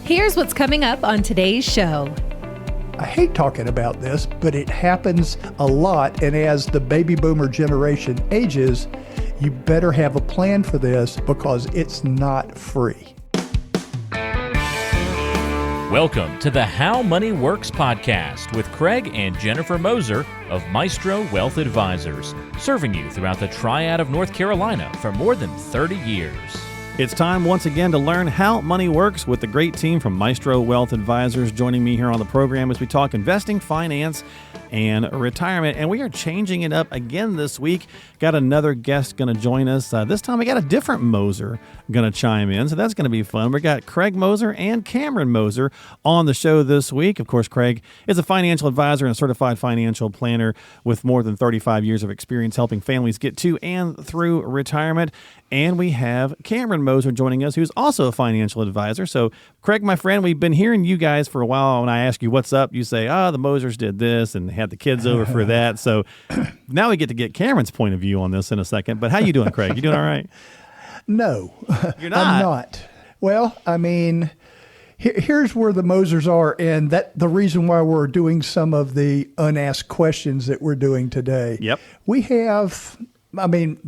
Here's what's coming up on today's show. I hate talking about this, but it happens a lot. And as the baby boomer generation ages, you better have a plan for this because it's not free. Welcome to the How Money Works podcast with Craig and Jennifer Moser of Maestro Wealth Advisors, serving you throughout the Triad of North Carolina for more than 30 years. It's time once again to learn how money works with the great team from Maestro Wealth Advisors joining me here on the program as we talk investing, finance, and retirement. And we are changing it up again this week. Got another guest going to join us. This time we got a different Moser going to chime in, so that's going to be fun. We got Craig Moser and Cameron Moser on the show this week. Of course, Craig is a financial advisor and a certified financial planner with more than 35 years of experience helping families get to and through retirement. And we have Cameron Moser joining us, who's also a financial advisor. So, Craig, my friend, we've been hearing you guys for a while. When I ask you what's up, you say, the Mosers did this and had the kids over for that. So now we get to get Cameron's point of view on this in a second. But how you doing, Craig? You doing all right? No, you're not. I'm not. Well, I mean, here's where the Mosers are, and that the reason why we're doing some of the unasked questions that we're doing today. Yep. We have...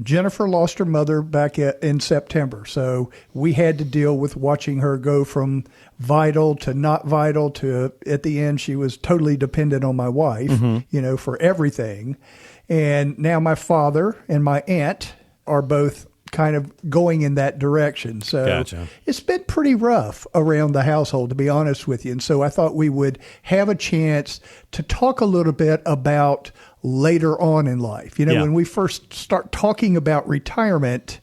Jennifer lost her mother back in September, so we had to deal with watching her go from vital to not vital to, at the end, she was totally dependent on my wife, for everything. And now my father and my aunt are both kind of going in that direction. So Gotcha. It's been pretty rough around the household, to be honest with you. And so I thought we would have a chance to talk a little bit about later on in life. When we first start talking about retirement,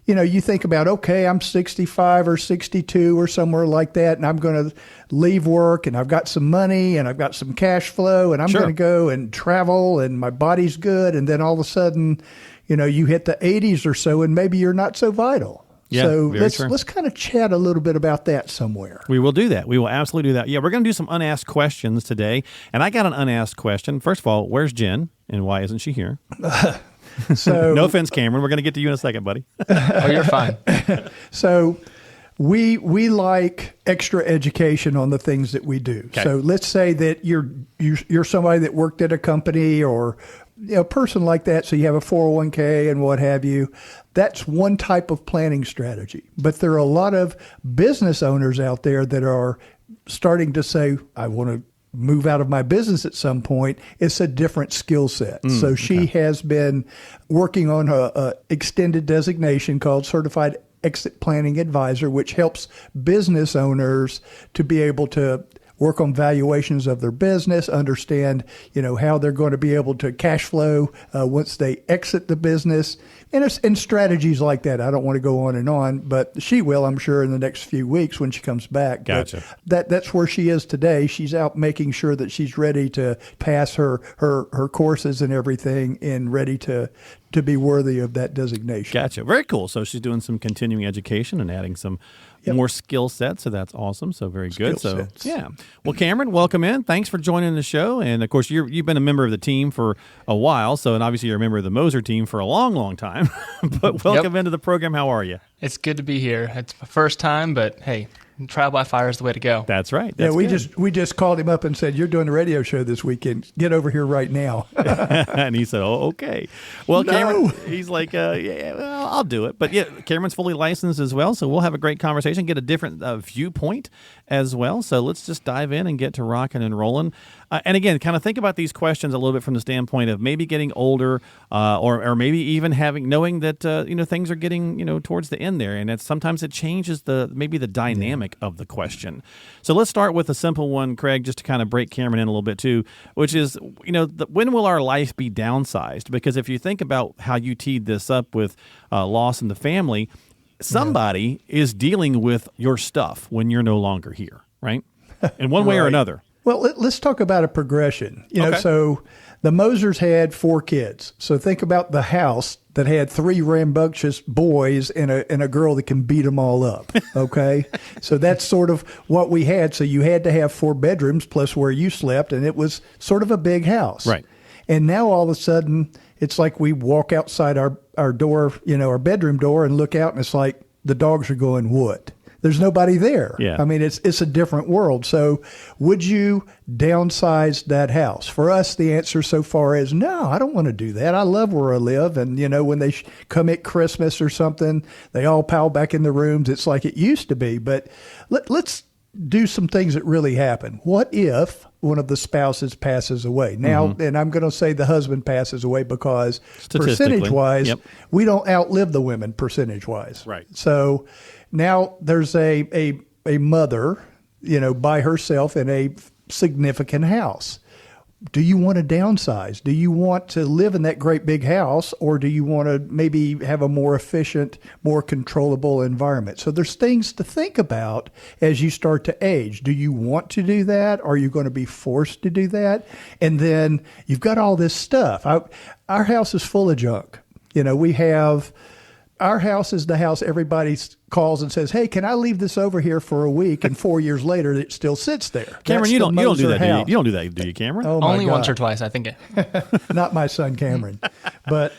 you think about, okay, I'm 65 or 62 or somewhere like that, and I'm going to leave work, and I've got some money, and I've got some cash flow, and I'm going to go and travel, and my body's good. And then all of a sudden, you hit the 80s or so, and maybe you're not so vital. Yeah, so true. let's kind of chat a little bit about that somewhere. We will do that. We will absolutely do that. Yeah, we're going to do some unasked questions today. And I got an unasked question. First of all, where's Jen, and why isn't she here? So no offense, Cameron. We're going to get to you in a second, buddy. Oh, you're fine. So we like extra education on the things that we do. Okay. So let's say that you're somebody that worked at a company or a person like that, so you have a 401k and what have you. That's one type of planning strategy. But there are a lot of business owners out there that are starting to say, I want to move out of my business at some point. It's a different skill set. So she has been working on a extended designation called Certified Exit Planning Advisor, which helps business owners to be able to work on valuations of their business, understand, how they're going to be able to cash flow once they exit the business, and strategies like that. I don't want to go on, but she will, I'm sure, in the next few weeks when she comes back. Gotcha. But that's where she is today. She's out making sure that she's ready to pass her courses and everything, and ready to be worthy of that designation. Gotcha. Very cool. So she's doing some continuing education and adding some more skill sets. So that's awesome. So very good. Yeah. Well, Cameron, welcome in. Thanks for joining the show. And of course, you've been a member of the team for a while. So, and obviously you're a member of the Moser team for a long, long time. But welcome into the program. How are you? It's good to be here. It's my first time, but hey, trial by fire is the way to go. That's right. We just called him up and said, "You're doing a radio show this weekend. Get over here right now." And he said, "Oh, okay." Well, No. Cameron, he's like, "Yeah, well, I'll do it." But yeah, Cameron's fully licensed as well, so we'll have a great conversation, get a different viewpoint as well. So let's just dive in and get to rocking and rolling. And again, kind of think about these questions a little bit from the standpoint of maybe getting older, or maybe even knowing that things are getting towards the end there, and sometimes it changes the dynamic of the question. So let's start with a simple one, Craig, just to kind of break Cameron in a little bit too, which is when will our life be downsized? Because if you think about how you teed this up with loss in the family, somebody is dealing with your stuff when you're no longer here, right? In one way or another. Well, let's talk about a progression. Okay. So the Mosers had 4 kids. So think about the house that had 3 rambunctious boys and a girl that can beat them all up. Okay. So that's sort of what we had. So you had to have 4 bedrooms plus where you slept, and it was sort of a big house. Right. And now all of a sudden it's like we walk outside our door, our bedroom door, and look out, and it's like the dogs are going, what? there's nobody there. Yeah. I mean, it's a different world. So would you downsize that house? For us, the answer so far is no, I don't want to do that. I love where I live. And, when they come at Christmas or something, they all pile back in the rooms. It's like it used to be. But let's do some things that really happen. What if one of the spouses passes away? Now, and I'm going to say the husband passes away because percentage-wise, we don't outlive the women percentage-wise. Right. So now there's a mother, by herself in a significant house. Do you want to downsize? Do you want to live in that great big house, or do you want to maybe have a more efficient, more controllable environment? So there's things to think about as you start to age. Do you want to do that? Are you going to be forced to do that? And then you've got all this stuff. Our house is full of junk. Our house is the house everybody calls and says, hey, can I leave this over here for a week? And 4 years later, it still sits there. Cameron, you don't do that, do you? You don't do that, do you, Cameron? Oh, my Only God. once or twice, I think. Not my son, Cameron. But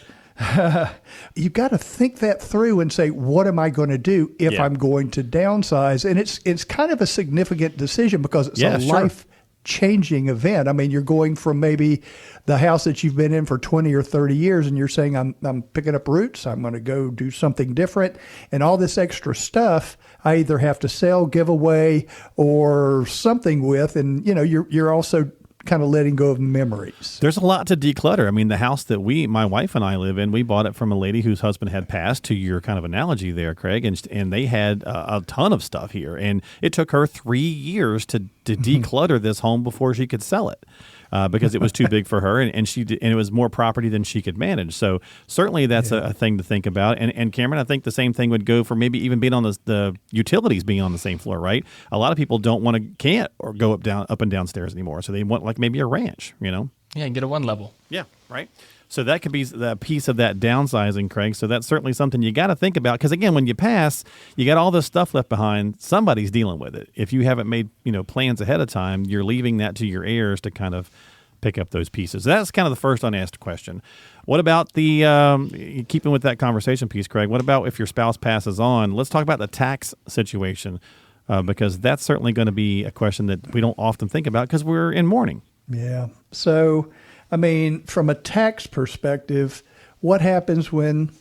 you've got to think that through and say, what am I going to do if I'm going to downsize? And it's kind of a significant decision because it's a life-changing event. I mean, you're going from maybe the house that you've been in for 20 or 30 years, and you're saying, I'm picking up roots. I'm going to go do something different. And all this extra stuff, I either have to sell, give away, or something with. And, you're also kind of letting go of memories. There's a lot to declutter. I mean, the house that my wife and I live in, we bought it from a lady whose husband had passed, to your kind of analogy there, Craig, and they had a ton of stuff here. And it took her 3 years to declutter this home before she could sell it. Because it was too big for her, and it was more property than she could manage. So certainly that's a thing to think about. And Cameron, I think the same thing would go for maybe even being on the utilities being on the same floor, right? A lot of people can't or go up and downstairs anymore, so they want like maybe a ranch, Yeah, get a one level. Yeah, right. So that could be the piece of that downsizing, Craig. So that's certainly something you got to think about. Because again, when you pass, you got all this stuff left behind. Somebody's dealing with it. If you haven't made plans ahead of time, you're leaving that to your heirs to kind of pick up those pieces. That's kind of the first unasked question. What about the keeping with that conversation piece, Craig? What about if your spouse passes on? Let's talk about the tax situation because that's certainly going to be a question that we don't often think about because we're in mourning. Yeah. So, I mean, from a tax perspective, what happens when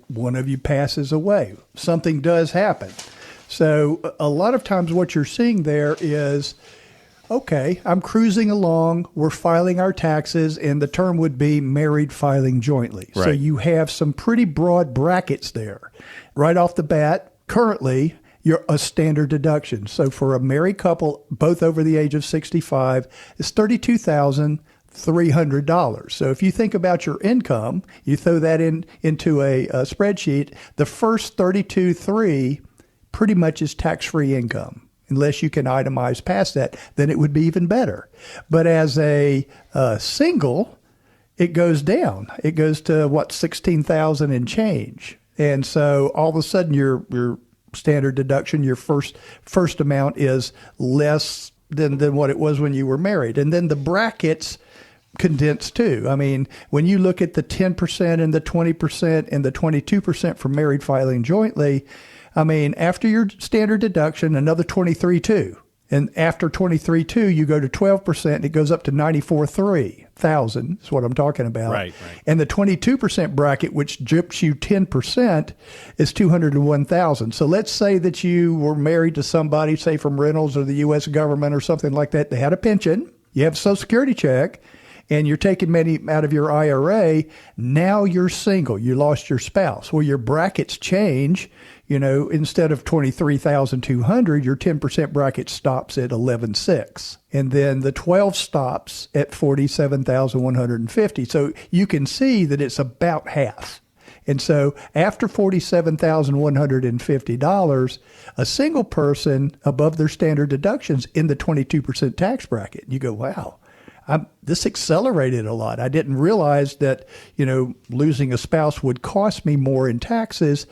one of you passes away? Something does happen. So a lot of times what you're seeing there is, okay, I'm cruising along, we're filing our taxes, and the term would be married filing jointly. Right. So you have some pretty broad brackets there. Right off the bat, currently, you're a standard deduction. So for a married couple, both over the age of 65, it's $32,300. So if you think about your income, you throw that into a spreadsheet, the first $32,300 pretty much is tax-free income. Unless you can itemize past that, then it would be even better. But as a single, it goes down. It goes to $16,000 and change. And so all of a sudden your standard deduction, your first amount is less than what it was when you were married. And then the brackets condense too. I mean, when you look at the 10% and the 20% and the 22% for married filing jointly, I mean, after your standard deduction, another 23.2. And after 23.2, you go to 12%, and it goes up to 94,300 is what I'm talking about. Right. And the 22% bracket, which drips you 10%, is 201,000. So let's say that you were married to somebody, say from Reynolds or the U.S. government or something like that. They had a pension. You have a Social Security check. And you're taking money out of your IRA. Now you're single. You lost your spouse. Well, your brackets change. Instead of 23,200, your 10% bracket stops at 11,600. And then the 12 stops at 47,150. So you can see that it's about half. And so after $47,150, a single person above their standard deductions in the 22% tax bracket, you go, wow. This accelerated a lot. I didn't realize that, losing a spouse would cost me more in taxes.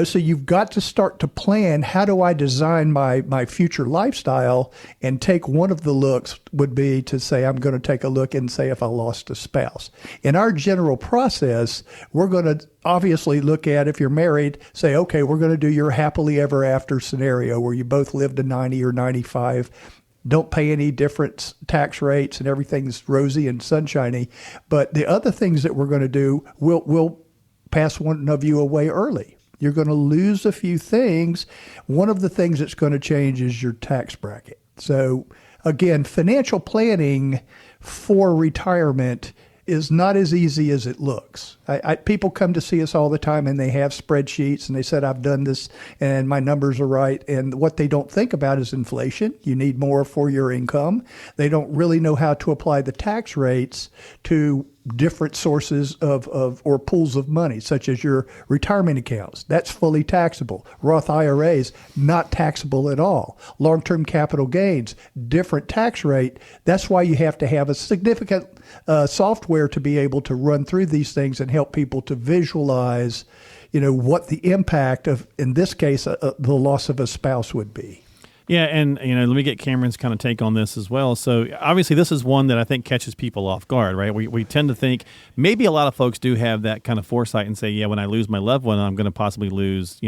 So you've got to start to plan, how do I design my future lifestyle? And take one of the looks would be to say, I'm going to take a look and say if I lost a spouse. In our general process, we're going to obviously look at, if you're married, say, okay, we're going to do your happily ever after scenario where you both live to 90 or 95. Don't pay any different tax rates and everything's rosy and sunshiny. But the other things that we're going to do, we'll pass one of you away early. You're going to lose a few things. One of the things that's going to change is your tax bracket. So again, financial planning for retirement is not as easy as it looks. People come to see us all the time and they have spreadsheets and they said, I've done this and my numbers are right. And what they don't think about is inflation. You need more for your income. They don't really know how to apply the tax rates to different sources of or pools of money, such as your retirement accounts. That's fully taxable. Roth IRAs, not taxable at all. Long-term capital gains, different tax rate. That's why you have to have a significant software to be able to run through these things and help people to visualize, what the impact of, in this case, the loss of a spouse would be. Yeah, and let me get Cameron's kind of take on this as well. So obviously this is one that I think catches people off guard, right? We tend to think, maybe a lot of folks do have that kind of foresight and say, yeah, when I lose my loved one, I'm going to possibly lose,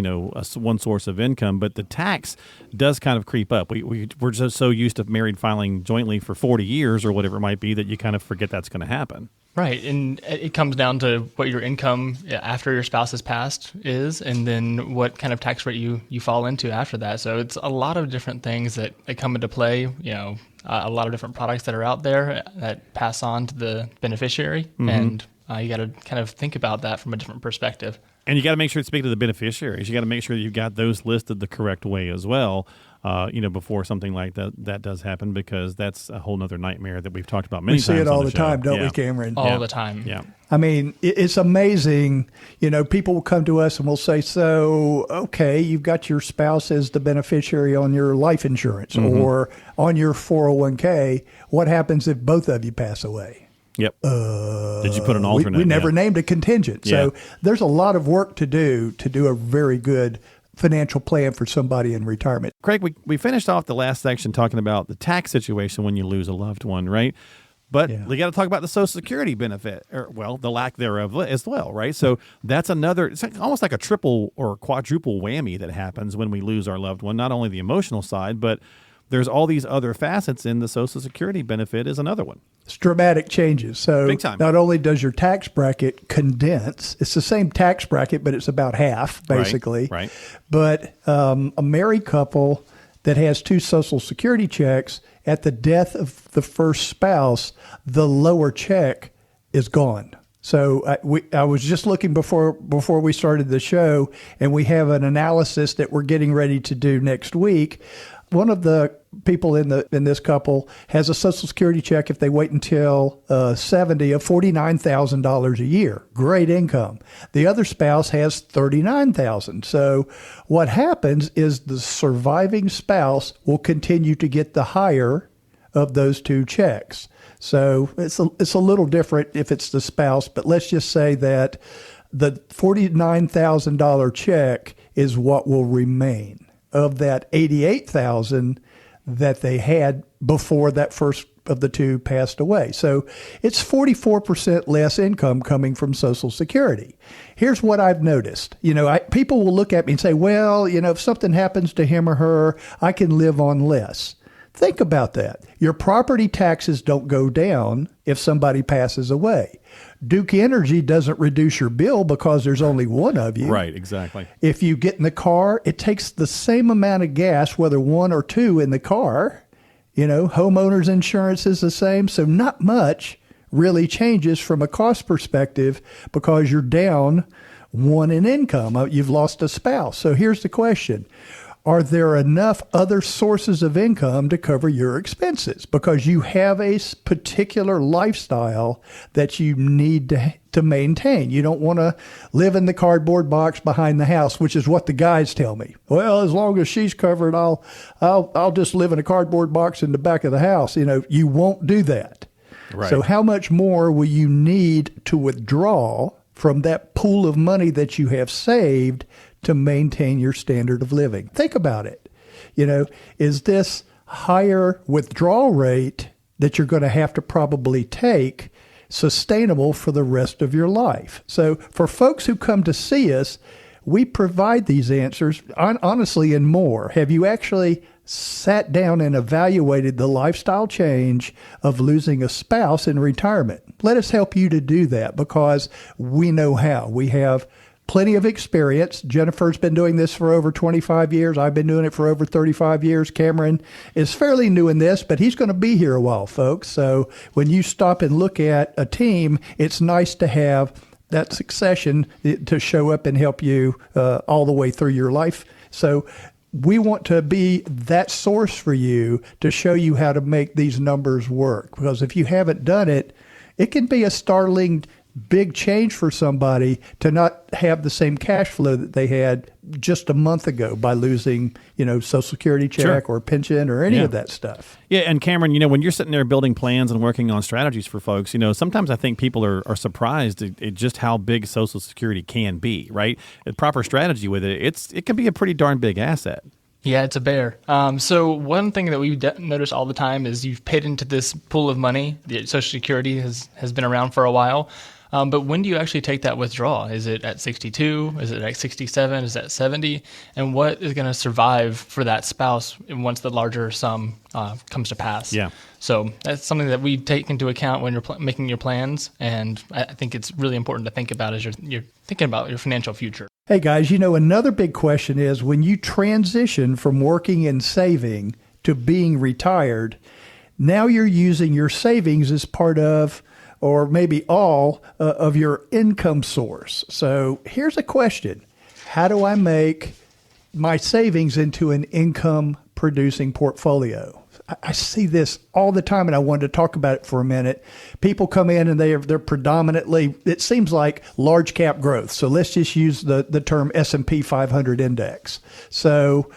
one source of income. But the tax does kind of creep up. We're just so used to married filing jointly for 40 years or whatever it might be that you kind of forget that's going to happen. Right, and it comes down to what your income after your spouse has passed is, and then what kind of tax rate you fall into after that. So it's a lot of different things that come into play, a lot of different products that are out there that pass on to the beneficiary, and you got to kind of think about that from a different perspective. And you got to make sure to speak to the beneficiaries. You got to make sure that you've got those listed the correct way as well, before something like that does happen, because that's a whole nother nightmare that we've talked about many times. We see it all the show. time, don't we, Cameron? All the time. Yeah. I mean, it's amazing. People will come to us and we'll say, so, okay, you've got your spouse as the beneficiary on your life insurance or on your 401k. What happens if both of you pass away? Yep. Did you put an alternate? We never named a contingent. So there's a lot of work to do a very good financial plan for somebody in retirement. Craig, we finished off the last section talking about the tax situation when you lose a loved one, right? But we got to talk about the Social Security benefit, or the lack thereof as well, right? So that's it's almost like a triple or quadruple whammy that happens when we lose our loved one. Not only the emotional side, but there's all these other facets in the Social Security benefit is another one. It's dramatic changes. So big time. Not only does your tax bracket condense, it's the same tax bracket, but it's about half, basically. Right. But a married couple that has two Social Security checks, at the death of the first spouse, the lower check is gone. So I was just looking before we started the show, and we have an analysis that we're getting ready to do next week. One of the people in this couple has a Social Security check, if they wait until 70, of $49,000 a year. Great income. The other spouse has $39,000. So what happens is the surviving spouse will continue to get the higher of those two checks. So it's a little different if it's the spouse, but let's just say that the $49,000 check is what will remain of that $88,000 that they had before that first of the two passed away. So it's 44% less income coming from Social Security. Here's what I've noticed. People will look at me and say, well, if something happens to him or her, I can live on less. Think about that. Your property taxes don't go down if somebody passes away. Duke Energy doesn't reduce your bill because there's only one of you. Right, exactly. If you get in the car, it takes the same amount of gas, whether one or two in the car. Homeowners insurance is the same. So not much really changes from a cost perspective because you're down one in income. You've lost a spouse. So here's the question. Are there enough other sources of income to cover your expenses? Because you have a particular lifestyle that you need to maintain. You don't want to live in the cardboard box behind the house, which is what the guys tell me. Well, as long as she's covered, I'll just live in a cardboard box in the back of the house. You won't do that. Right. So how much more will you need to withdraw from that pool of money that you have saved to maintain your standard of living. Think about it. You know, is this higher withdrawal rate that you're going to have to probably take sustainable for the rest of your life? So for folks who come to see us, we provide these answers, honestly, and more. Have you actually sat down and evaluated the lifestyle change of losing a spouse in retirement? Let us help you to do that, because we know how. We have plenty of experience. Jennifer's been doing this for over 25 years. I've been doing it for over 35 years. Cameron is fairly new in this, but he's going to be here a while, folks. So when you stop and look at a team, it's nice to have that succession to show up and help you all the way through your life. So we want to be that source for you to show you how to make these numbers work. Because if you haven't done it, it can be a startling big change for somebody to not have the same cash flow that they had just a month ago by losing, Social Security check or pension or any of that stuff. Yeah, and Cameron, when you're sitting there building plans and working on strategies for folks, sometimes I think people are surprised at just how big Social Security can be, right? A proper strategy with it can be a pretty darn big asset. Yeah, it's a bear. So one thing that we notice all the time is you've paid into this pool of money. The Social Security has been around for a while. But when do you actually take that withdrawal? Is it at 62? Is it at 67? Is it at 70? And what is going to survive for that spouse once the larger sum comes to pass? Yeah. So that's something that we take into account when you're making your plans. And I think it's really important to think about as you're thinking about your financial future. Hey guys, another big question is when you transition from working and saving to being retired, now you're using your savings as part of, or maybe all of your income source. So here's a question. How do I make my savings into an income producing portfolio? I see this all the time, and I wanted to talk about it for a minute. People come in and they're predominantly, it seems like, large cap growth. So let's just use the term S&P 500 index. So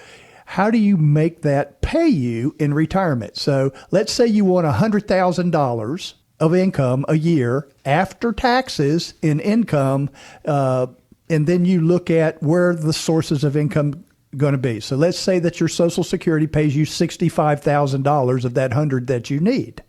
how do you make that pay you in retirement? So let's say you want $100,000 of income a year after taxes in income, and then you look at where the sources of income going to be. So let's say that your Social Security pays you $65,000 of that 100 that you need.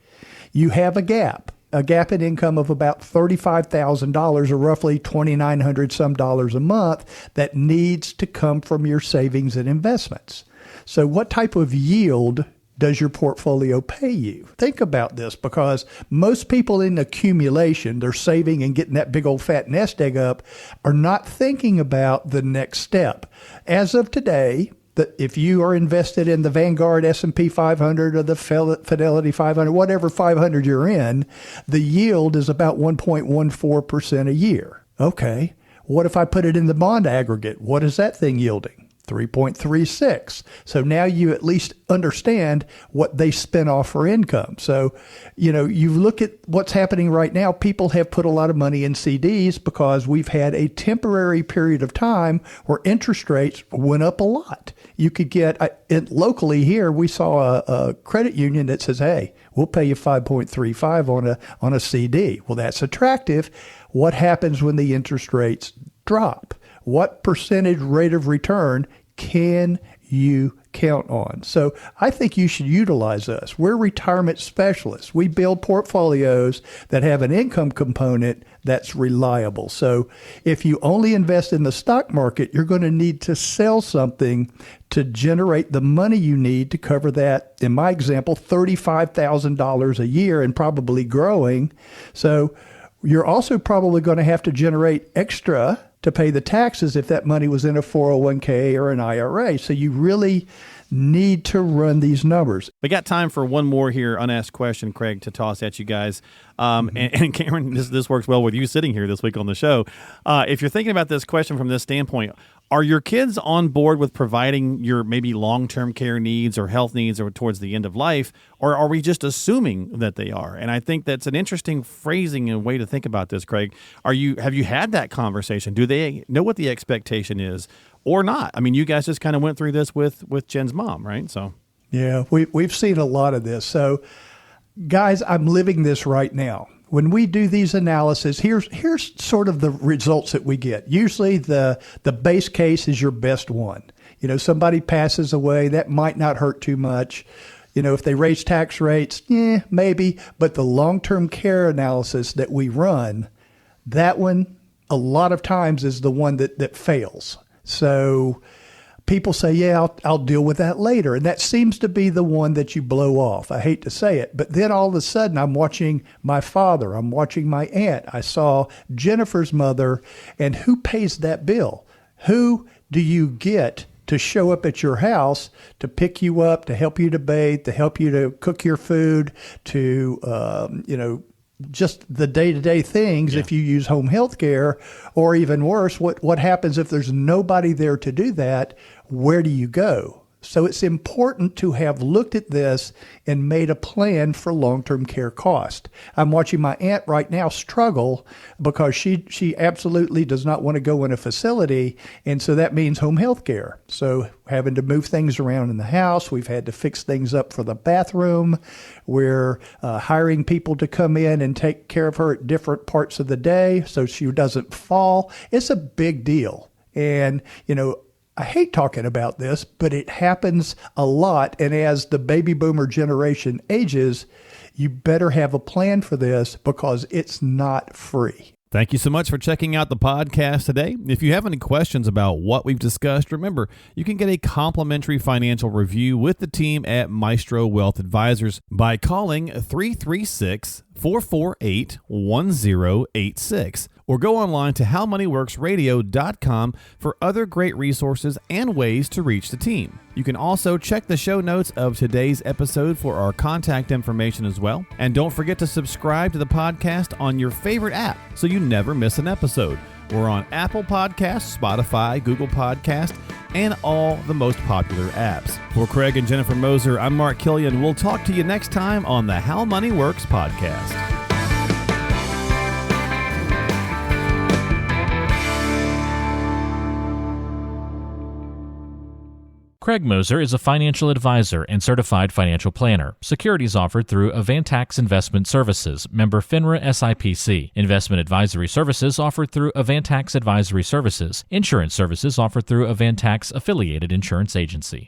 You have a gap in income of about $35,000 or roughly $2,900 some dollars a month that needs to come from your savings and investments. So what type of yield does your portfolio pay you? Think about this, because most people in accumulation, they're saving and getting that big old fat nest egg up, are not thinking about the next step. As of today, if you are invested in the Vanguard S&P 500 or the Fidelity 500, whatever 500 you're in, the yield is about 1.14% a year. Okay, what if I put it in the bond aggregate? What is that thing yielding? 3.36. So now you at least understand what they spin off for income. So, you look at what's happening right now. People have put a lot of money in CDs because we've had a temporary period of time where interest rates went up a lot. You could get, locally here, we saw a credit union that says, hey, we'll pay you 5.35 on a CD. Well, that's attractive. What happens when the interest rates drop? What percentage rate of return can you count on? So I think you should utilize us. We're retirement specialists. We build portfolios that have an income component that's reliable. So if you only invest in the stock market, you're going to need to sell something to generate the money you need to cover that, in my example, $35,000 a year and probably growing. So you're also probably going to have to generate extra to pay the taxes if that money was in a 401k or an IRA. So you really need to run these numbers. We got time for one more here, unasked question, Craig, to toss at you guys. And Cameron, this works well with you sitting here this week on the show. If you're thinking about this question from this standpoint, are your kids on board with providing your maybe long-term care needs or health needs or towards the end of life, or are we just assuming that they are? And I think that's an interesting phrasing and way to think about this, Craig. Have you had that conversation? Do they know what the expectation is or not? I mean, you guys just kind of went through this with Jen's mom, right? So yeah, we've seen a lot of this. So guys, I'm living this right now. when we do these analyses, here's sort of the results that we get. Usually the base case is your best one. Somebody passes away, that might not hurt too much. If they raise tax rates, maybe. But the long-term care analysis that we run, that one, a lot of times is the one that fails. So people say, yeah, I'll deal with that later. And that seems to be the one that you blow off. I hate to say it. But then all of a sudden, I'm watching my father. I'm watching my aunt. I saw Jennifer's mother. And who pays that bill? Who do you get to show up at your house to pick you up, to help you to bathe, to help you to cook your food, to, just the day-to-day things if you use home health care, or even worse, what happens if there's nobody there to do that? Where do you go? So it's important to have looked at this and made a plan for long-term care cost. I'm watching my aunt right now struggle because she absolutely does not want to go in a facility, and so that means home health care. So having to move things around in the house, we've had to fix things up for the bathroom. We're hiring people to come in and take care of her at different parts of the day so she doesn't fall. It's a big deal. And, I hate talking about this, but it happens a lot. And as the baby boomer generation ages, you better have a plan for this because it's not free. Thank you so much for checking out the podcast today. If you have any questions about what we've discussed, remember, you can get a complimentary financial review with the team at Maestro Wealth Advisors by calling 336-448-1086 or go online to howmoneyworksradio.com for other great resources and ways to reach the team. You can also check the show notes of today's episode for our contact information as well. And don't forget to subscribe to the podcast on your favorite app so you never miss an episode. We're on Apple Podcasts, Spotify, Google Podcasts, and all the most popular apps. For Craig and Jennifer Moser, I'm Mark Killian. We'll talk to you next time on the How Money Works podcast. Craig Moser is a financial advisor and certified financial planner. Securities offered through Avantax Investment Services, member FINRA SIPC. Investment advisory services offered through Avantax Advisory Services. Insurance services offered through Avantax Affiliated Insurance Agency.